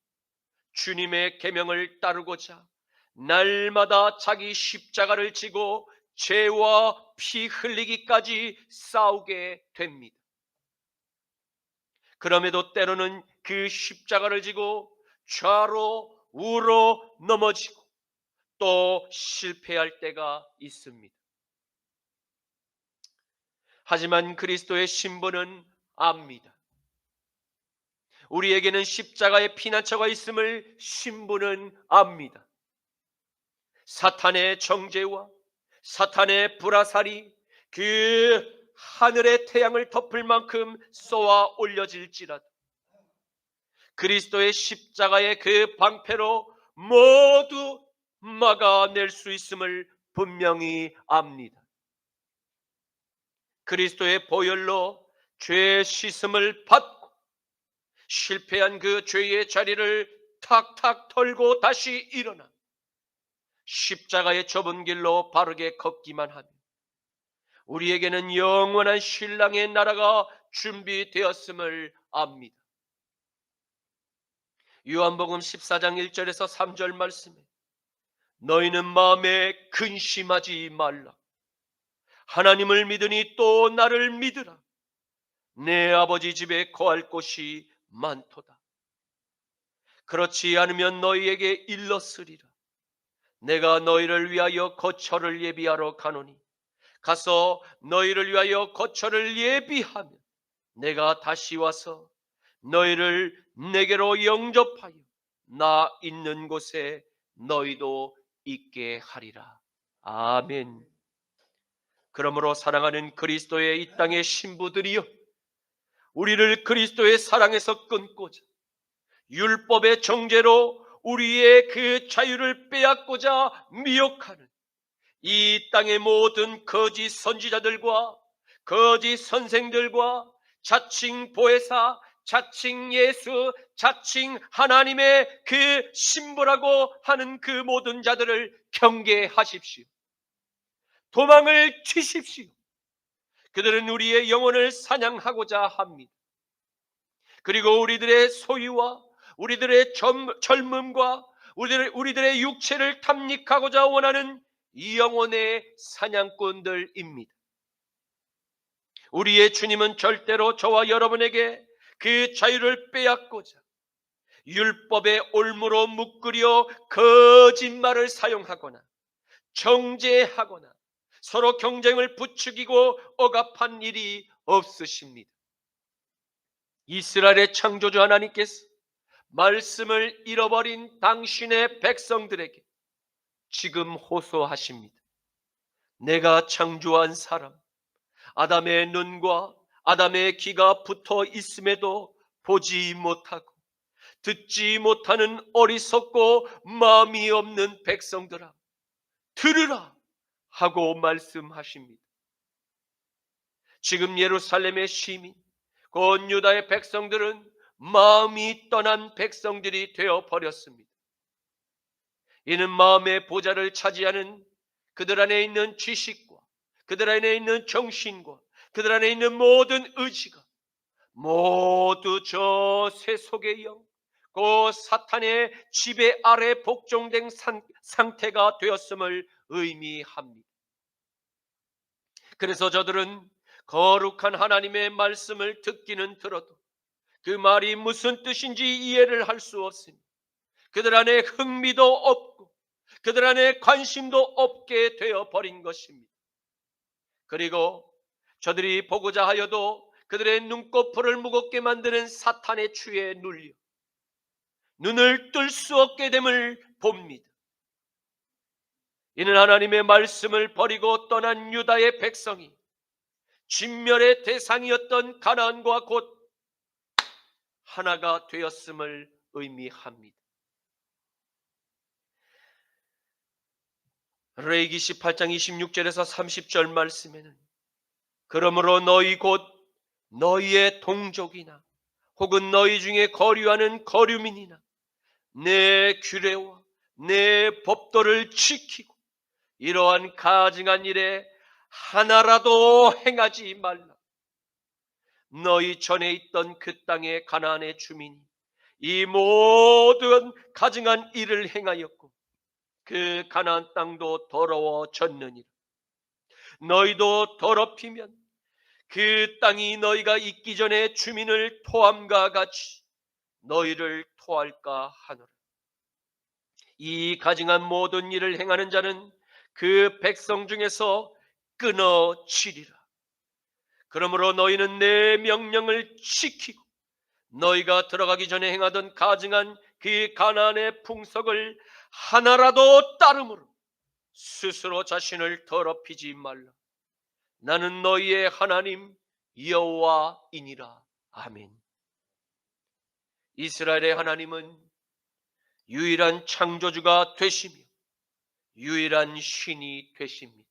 주님의 계명을 따르고자 날마다 자기 십자가를 지고 죄와 피 흘리기까지 싸우게 됩니다. 그럼에도 때로는 그 십자가를 지고 좌로 우로 넘어지고 또 실패할 때가 있습니다. 하지만 그리스도의 신부는 압니다. 우리에게는 십자가의 피난처가 있음을 신부는 압니다. 사탄의 정죄와 사탄의 불화살이 그 하늘의 태양을 덮을 만큼 쏘아 올려질지라도 그리스도의 십자가의 그 방패로 모두 막아낼 수 있음을 분명히 압니다. 그리스도의 보혈로 죄 씻음을 받고 실패한 그 죄의 자리를 탁탁 털고 다시 일어나 십자가의 좁은 길로 바르게 걷기만 하면 우리에게는 영원한 신랑의 나라가 준비되었음을 압니다. 요한복음 14장 1절에서 3절 말씀에 너희는 마음에 근심하지 말라. 하나님을 믿으니 또 나를 믿으라. 내 아버지 집에 거할 곳이 많도다. 그렇지 않으면 너희에게 일렀으리라. 내가 너희를 위하여 거처를 예비하러 가노니 가서 너희를 위하여 거처를 예비하면 내가 다시 와서 너희를 내게로 영접하여 나 있는 곳에 너희도 있게 하리라. 아멘. 그러므로 사랑하는 그리스도의 이 땅의 신부들이여, 우리를 그리스도의 사랑에서 끊고자 율법의 정죄로 우리의 그 자유를 빼앗고자 미혹하는 이 땅의 모든 거짓 선지자들과 거짓 선생들과 자칭 보혜사, 자칭 예수, 자칭 하나님의 그 신부라고 하는 그 모든 자들을 경계하십시오. 도망을 치십시오. 그들은 우리의 영혼을 사냥하고자 합니다. 그리고 우리들의 소유와 우리들의 젊음과 우리들의 육체를 탐닉하고자 원하는 이 영혼의 사냥꾼들입니다. 우리의 주님은 절대로 저와 여러분에게 그 자유를 빼앗고자 율법의 올무로 묶으려 거짓말을 사용하거나 정죄하거나 서로 경쟁을 부추기고 억압한 일이 없으십니다. 이스라엘의 창조주 하나님께서 말씀을 잃어버린 당신의 백성들에게 지금 호소하십니다. 내가 창조한 사람, 아담의 눈과 아담의 귀가 붙어 있음에도 보지 못하고 듣지 못하는 어리석고 마음이 없는 백성들아, 들으라 하고 말씀하십니다. 지금 예루살렘의 시민, 곧 유다의 백성들은 마음이 떠난 백성들이 되어 버렸습니다. 이는 마음의 보좌를 차지하는 그들 안에 있는 지식과 그들 안에 있는 정신과 그들 안에 있는 모든 의지가 모두 저 세속의 영, 그 사탄의 지배 아래 복종된 상태가 되었음을 의미합니다. 그래서 저들은 거룩한 하나님의 말씀을 듣기는 들어도 그 말이 무슨 뜻인지 이해를 할 수 없으며 그들 안에 흥미도 없고 그들 안에 관심도 없게 되어 버린 것입니다. 그리고 저들이 보고자 하여도 그들의 눈꺼풀을 무겁게 만드는 사탄의 추에 눌려 눈을 뜰 수 없게 됨을 봅니다. 이는 하나님의 말씀을 버리고 떠난 유다의 백성이 진멸의 대상이었던 가나안과 곧 하나가 되었음을 의미합니다. 레위기 18장 26절에서 30절 말씀에는 그러므로 너희 곧 너희의 동족이나 혹은 너희 중에 거류하는 거류민이나 내 규례와 내 법도를 지키고 이러한 가증한 일에 하나라도 행하지 말라. 너희 전에 있던 그 땅의 가나안의 주민이 이 모든 가증한 일을 행하였고 그 가나안 땅도 더러워졌느니라. 너희도 더럽히면 그 땅이 너희가 있기 전에 주민을 토함과 같이 너희를 토할까 하노라. 이 가증한 모든 일을 행하는 자는 그 백성 중에서 끊어지리라. 그러므로 너희는 내 명령을 지키고 너희가 들어가기 전에 행하던 가증한 그 가나안의 풍속을 하나라도 따름으로 스스로 자신을 더럽히지 말라. 나는 너희의 하나님 여호와이니라. 아멘. 이스라엘의 하나님은 유일한 창조주가 되시며 유일한 신이 되십니다.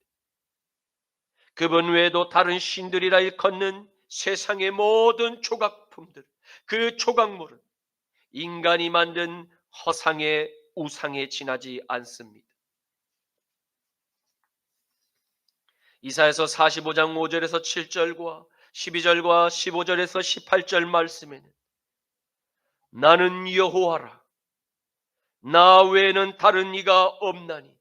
그분 외에도 다른 신들이라 일컫는 세상의 모든 조각품들, 그 조각물은 인간이 만든 허상의 우상에 지나지 않습니다. 이사야서 45장 5절에서 7절과 12절과 15절에서 18절 말씀에는 나는 여호와라, 나 외에는 다른 이가 없나니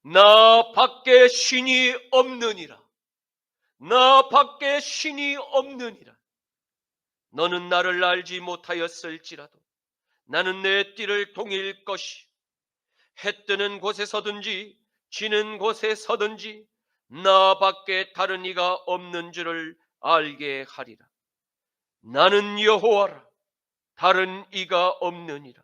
나 밖에 신이 없느니라. 나 밖에 신이 없느니라. 너는 나를 알지 못하였을지라도 나는 내 띠를 동일 것이 해 뜨는 곳에 서든지 지는 곳에 서든지 나 밖에 다른 이가 없는 줄을 알게 하리라. 나는 여호와라, 다른 이가 없느니라.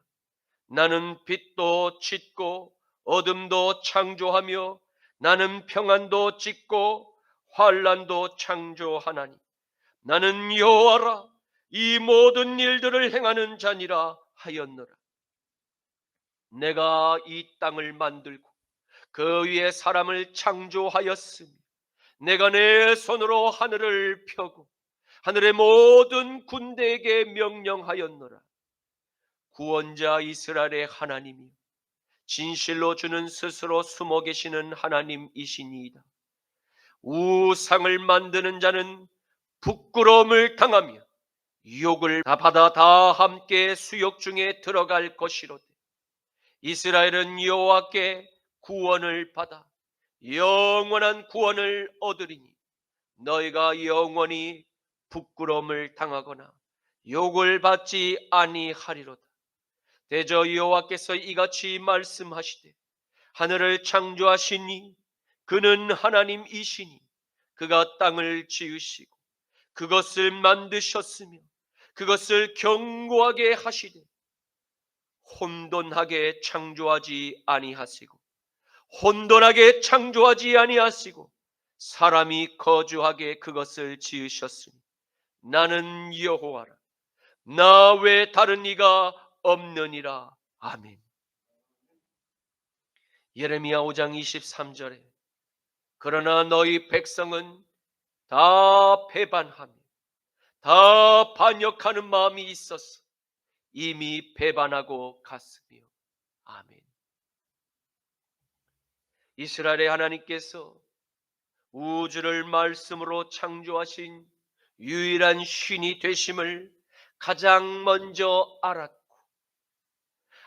나는 빛도 짓고 어둠도 창조하며 나는 평안도 짓고 환난도 창조하나니 나는 여호와라, 이 모든 일들을 행하는 자니라 하였노라. 내가 이 땅을 만들고 그 위에 사람을 창조하였으니 내가 내 손으로 하늘을 펴고 하늘의 모든 군대에게 명령하였노라. 구원자 이스라엘의 하나님이요 진실로 주는 스스로 숨어 계시는 하나님이시니이다. 우상을 만드는 자는 부끄러움을 당하며 유혹을 받아 다 함께 수욕 중에 들어갈 것이로되 이스라엘은 여호와께 구원을 받아 영원한 구원을 얻으리니 너희가 영원히 부끄러움을 당하거나 욕을 받지 아니하리로다. 대저 여호와께서 이같이 말씀하시되 하늘을 창조하시니 그는 하나님이시니 그가 땅을 지으시고 그것을 만드셨으며 그것을 견고하게 하시되 혼돈하게 창조하지 아니하시고 혼돈하게 창조하지 아니하시고 사람이 거주하게 그것을 지으셨으니 나는 여호와라. 나 외 다른 이가 없느니라. 아멘. 예레미야 5장 23절에 그러나 너희 백성은 다 배반하며 다 반역하는 마음이 있었어 이미 배반하고 갔으며. 아멘. 이스라엘의 하나님께서 우주를 말씀으로 창조하신 유일한 신이 되심을 가장 먼저 알았고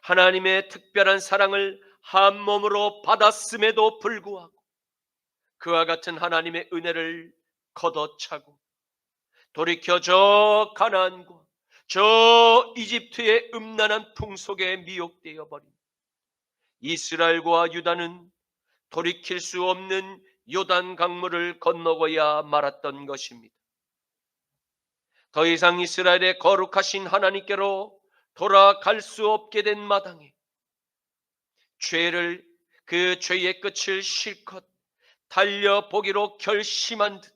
하나님의 특별한 사랑을 한 몸으로 받았음에도 불구하고 그와 같은 하나님의 은혜를 걷어차고 돌이켜 저 가나안과 저 이집트의 음란한 풍속에 미혹되어 버린 이스라엘과 유다는 돌이킬 수 없는 요단 강물을 건너고야 말았던 것입니다. 더 이상 이스라엘의 거룩하신 하나님께로 돌아갈 수 없게 된 마당에 그 죄의 끝을 실컷 달려보기로 결심한 듯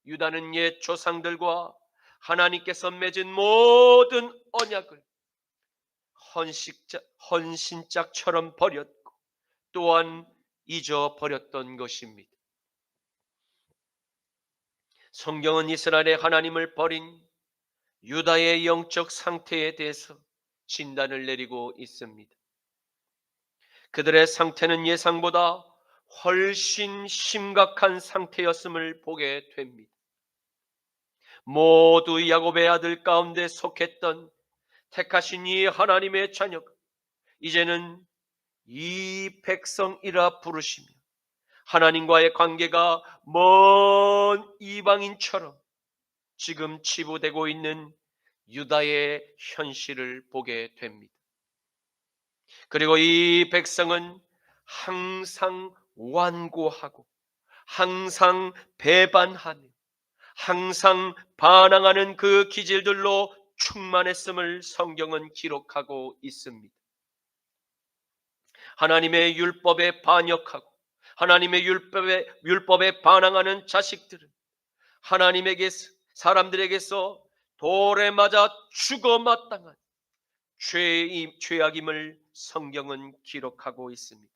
유다는 옛 조상들과 하나님께서 맺은 모든 언약을 헌신짝처럼 버렸고 또한 잊어버렸던 것입니다. 성경은 이스라엘의 하나님을 버린 유다의 영적 상태에 대해서 진단을 내리고 있습니다. 그들의 상태는 예상보다 훨씬 심각한 상태였음을 보게 됩니다. 모두 야곱의 아들 가운데 속했던 택하신 이 하나님의 자녀가 이제는 이 백성이라 부르시며 하나님과의 관계가 먼 이방인처럼 지금 치부되고 있는 유다의 현실을 보게 됩니다. 그리고 이 백성은 항상 완고하고 항상 배반하며 항상 반항하는 그 기질들로 충만했음을 성경은 기록하고 있습니다. 하나님의 율법에 반역하고 하나님의 율법에 반항하는 자식들은 사람들에게서 돌에 맞아 죽어 마땅한 죄악임을 성경은 기록하고 있습니다.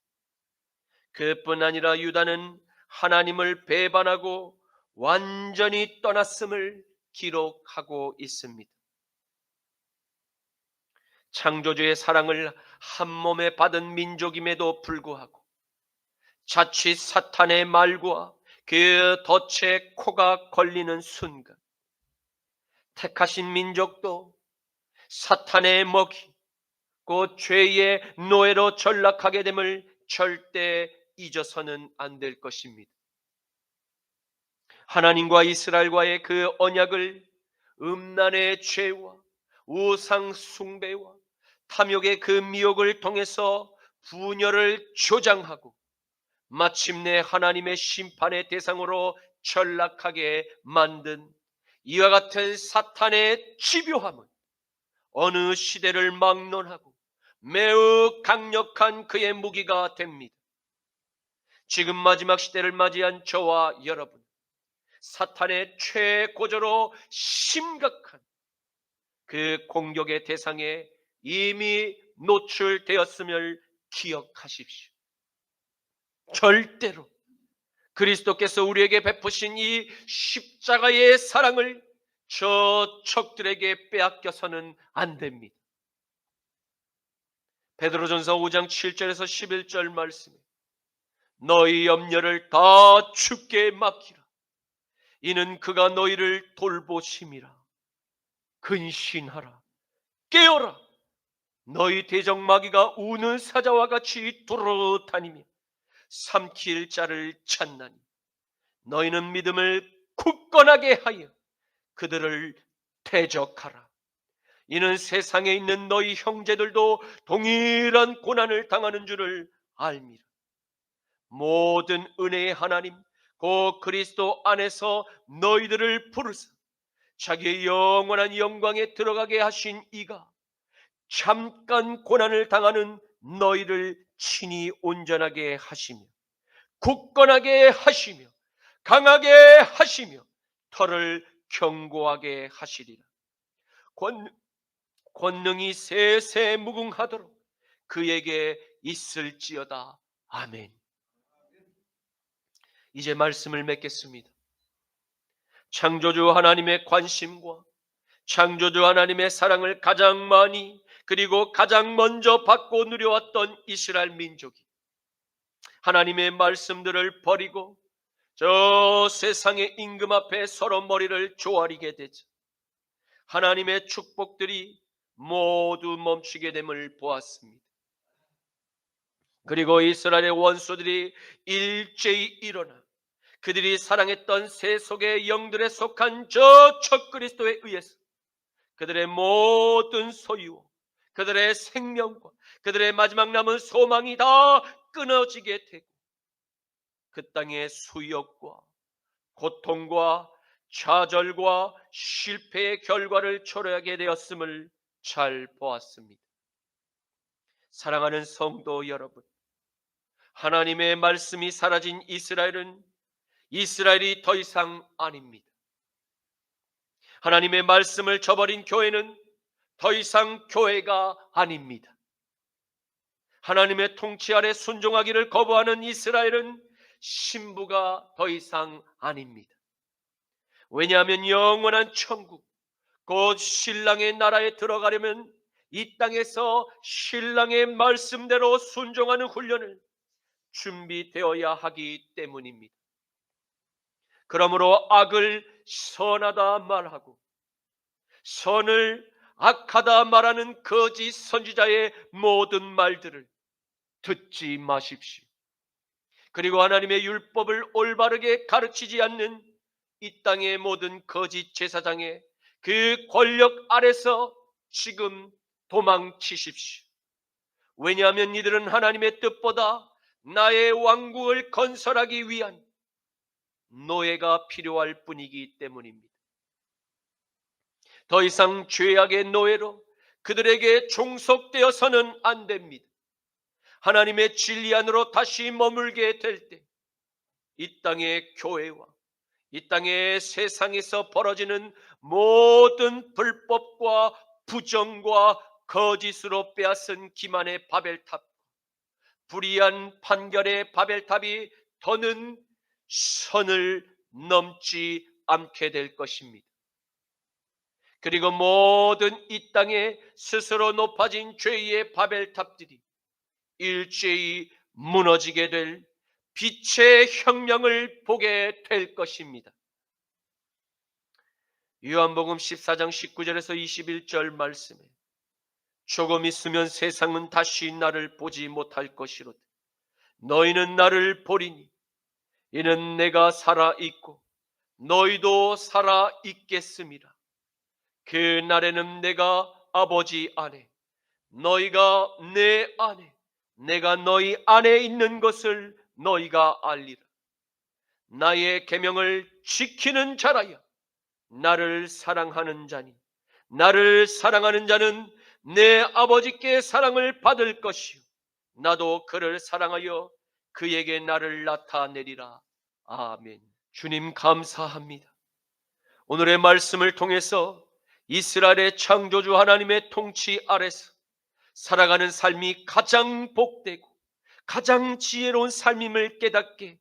그뿐 아니라 유다는 하나님을 배반하고 완전히 떠났음을 기록하고 있습니다. 창조주의 사랑을 한 몸에 받은 민족임에도 불구하고 자칫 사탄의 말과 그 덫에 코가 걸리는 순간 택하신 민족도 사탄의 먹이 곧 죄의 노예로 전락하게 됨을 절대 잊어서는 안 될 것입니다. 하나님과 이스라엘과의 그 언약을 음란의 죄와 우상 숭배와 탐욕의 그 미혹을 통해서 분열을 조장하고 마침내 하나님의 심판의 대상으로 전락하게 만든 이와 같은 사탄의 집요함은 어느 시대를 막론하고 매우 강력한 그의 무기가 됩니다. 지금 마지막 시대를 맞이한 저와 여러분, 사탄의 최고조로 심각한 그 공격의 대상에 이미 노출되었음을 기억하십시오. 절대로 그리스도께서 우리에게 베푸신 이 십자가의 사랑을 저 적들에게 빼앗겨서는 안 됩니다. 베드로전서 5장 7절에서 11절 말씀에 너희 염려를 다 주께 맡기라. 이는 그가 너희를 돌보심이라. 근신하라. 깨어라. 너희 대적마귀가 우는 사자와 같이 두루다니며 삼킬 자를 찾나니 너희는 믿음을 굳건하게 하여 그들을 대적하라. 이는 세상에 있는 너희 형제들도 동일한 고난을 당하는 줄을 알미라. 모든 은혜의 하나님 곧 그리스도 안에서 너희들을 부르사 자기의 영원한 영광에 들어가게 하신 이가 잠깐 고난을 당하는 너희를 친히 온전하게 하시며 굳건하게 하시며 강하게 하시며 털을 견고하게 하시리라. 권능이 세세 무궁하도록 그에게 있을지어다. 아멘. 이제 말씀을 맺겠습니다. 창조주 하나님의 관심과 창조주 하나님의 사랑을 가장 많이 그리고 가장 먼저 받고 누려왔던 이스라엘 민족이 하나님의 말씀들을 버리고 저 세상의 임금 앞에 서로 머리를 조아리게 되자 하나님의 축복들이 모두 멈추게 됨을 보았습니다. 그리고 이스라엘의 원수들이 일제히 일어나 그들이 사랑했던 세속의 영들에 속한 저 적그리스도에 의해서 그들의 모든 소유, 그들의 생명과 그들의 마지막 남은 소망이 다 끊어지게 되고 그 땅의 수욕과 고통과 좌절과 실패의 결과를 초래하게 되었음을 잘 보았습니다. 사랑하는 성도 여러분, 하나님의 말씀이 사라진 이스라엘은 이스라엘이 더 이상 아닙니다. 하나님의 말씀을 저버린 교회는 더 이상 교회가 아닙니다. 하나님의 통치 아래 순종하기를 거부하는 이스라엘은 신부가 더 이상 아닙니다. 왜냐하면 영원한 천국, 곧 신랑의 나라에 들어가려면 이 땅에서 신랑의 말씀대로 순종하는 훈련을 준비되어야 하기 때문입니다. 그러므로 악을 선하다 말하고 선을 악하다 말하는 거짓 선지자의 모든 말들을 듣지 마십시오. 그리고 하나님의 율법을 올바르게 가르치지 않는 이 땅의 모든 거짓 제사장의 그 권력 아래서 지금 도망치십시오. 왜냐하면 이들은 하나님의 뜻보다 나의 왕국을 건설하기 위한 노예가 필요할 뿐이기 때문입니다. 더 이상 죄악의 노예로 그들에게 종속되어서는 안 됩니다. 하나님의 진리 안으로 다시 머물게 될 때 이 땅의 교회와 이 땅의 세상에서 벌어지는 모든 불법과 부정과 거짓으로 빼앗은 기만의 바벨탑, 불의한 판결의 바벨탑이 더는 선을 넘지 않게 될 것입니다. 그리고 모든 이 땅에 스스로 높아진 죄의 바벨탑들이 일제히 무너지게 될 빛의 혁명을 보게 될 것입니다. 요한복음 14장 19절에서 21절 말씀에 조금 있으면 세상은 다시 나를 보지 못할 것이로되 너희는 나를 보리니 이는 내가 살아있고 너희도 살아있겠음이라. 그 날에는 내가 아버지 안에 너희가 내 안에 내가 너희 안에 있는 것을 너희가 알리라. 나의 계명을 지키는 자라야 나를 사랑하는 자니 나를 사랑하는 자는 내 아버지께 사랑을 받을 것이요 나도 그를 사랑하여 그에게 나를 나타내리라. 아멘. 주님 감사합니다. 오늘의 말씀을 통해서 이스라엘의 창조주 하나님의 통치 아래서 살아가는 삶이 가장 복되고 가장 지혜로운 삶임을 깨닫게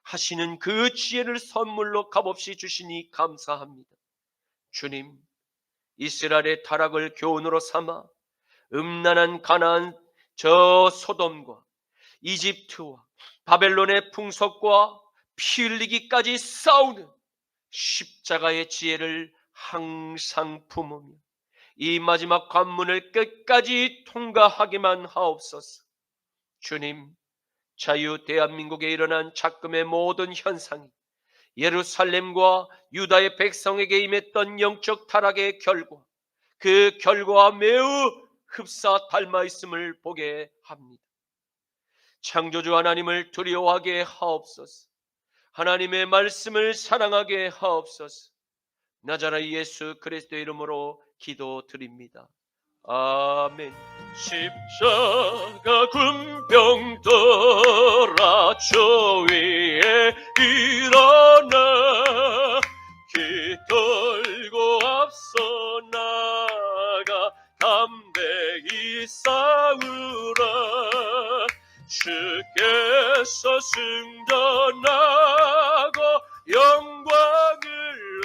하시는 그 지혜를 선물로 값없이 주시니 감사합니다. 주님, 이스라엘의 타락을 교훈으로 삼아 음란한 가나안 저 소돔과 이집트와 바벨론의 풍속과 피 흘리기까지 싸우는 십자가의 지혜를 항상 품으며 이 마지막 관문을 끝까지 통과하기만 하옵소서. 주님, 자유 대한민국에 일어난 작금의 모든 현상이 예루살렘과 유다의 백성에게 임했던 영적 타락의 결과, 그 결과와 매우 흡사 닮아 있음을 보게 합니다. 창조주 하나님을 두려워하게 하옵소서. 하나님의 말씀을 사랑하게 하옵소서. 나자라 예수 그리스도의 이름으로 기도드립니다. 아멘. 십자가 군병들아 저 위에 일어나 기들고 앞서 나가 담대히 싸우라. 주께서 승전하고 영광을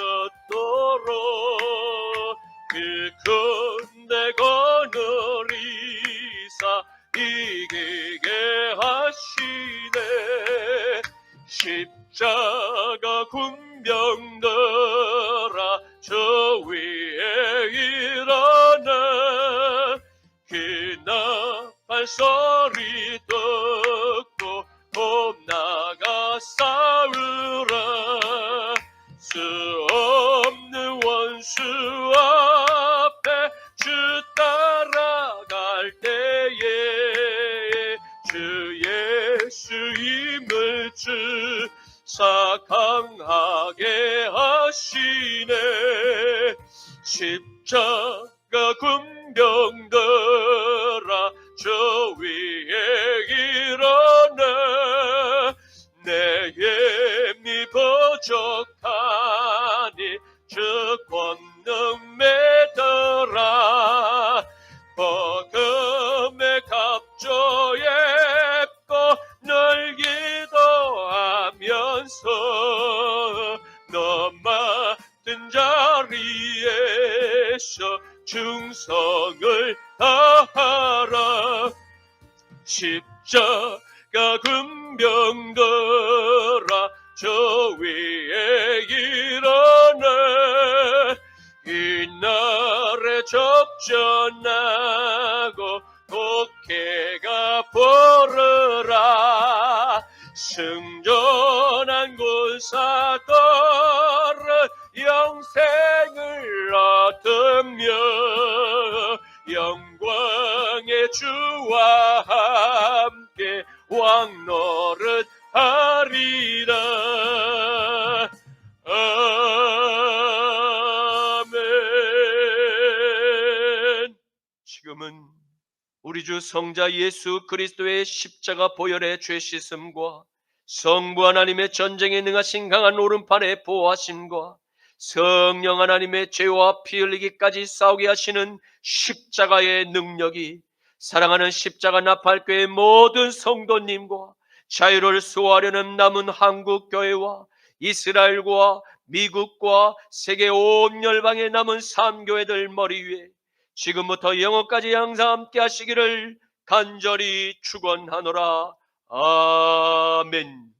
얻도록 그 군대 거느리사 이기게 하시네. 십자가 군병들아 저 위에 일어나 기나팔 소리 듣고 봄나가 싸우라. 수 없는 원수 앞에 주 따라갈 때에 주 예수 힘을 주사 강하게 하시네. 십자가 군병들아 저 위에 일어나 내 힘이 부족하니 주 권능 매더라. 복음의 갑조했고 널 기도하면서 너 맡은 자리에서 충성을 다하라. 십자가 군병들아 저 위에 일어나 이날에 접전하고 독해가 보르라. 승전한 군사들은 영생을 얻으며 영광의 주와 함께 왕노릇 하리라. 아멘. 지금은 우리 주 성자 예수 그리스도의 십자가 보혈의 죄 씻음과 성부 하나님의 전쟁에 능하신 강한 오른팔의 보호하심과 성령 하나님의 죄와 피 흘리기까지 싸우게 하시는 십자가의 능력이 사랑하는 십자가 나팔교회 모든 성도님과 자유를 수호하려는 남은 한국교회와 이스라엘과 미국과 세계 온 열방의 남은 삼교회들 머리 위에 지금부터 영원까지 항상 함께 하시기를 간절히 축원하노라. 아멘.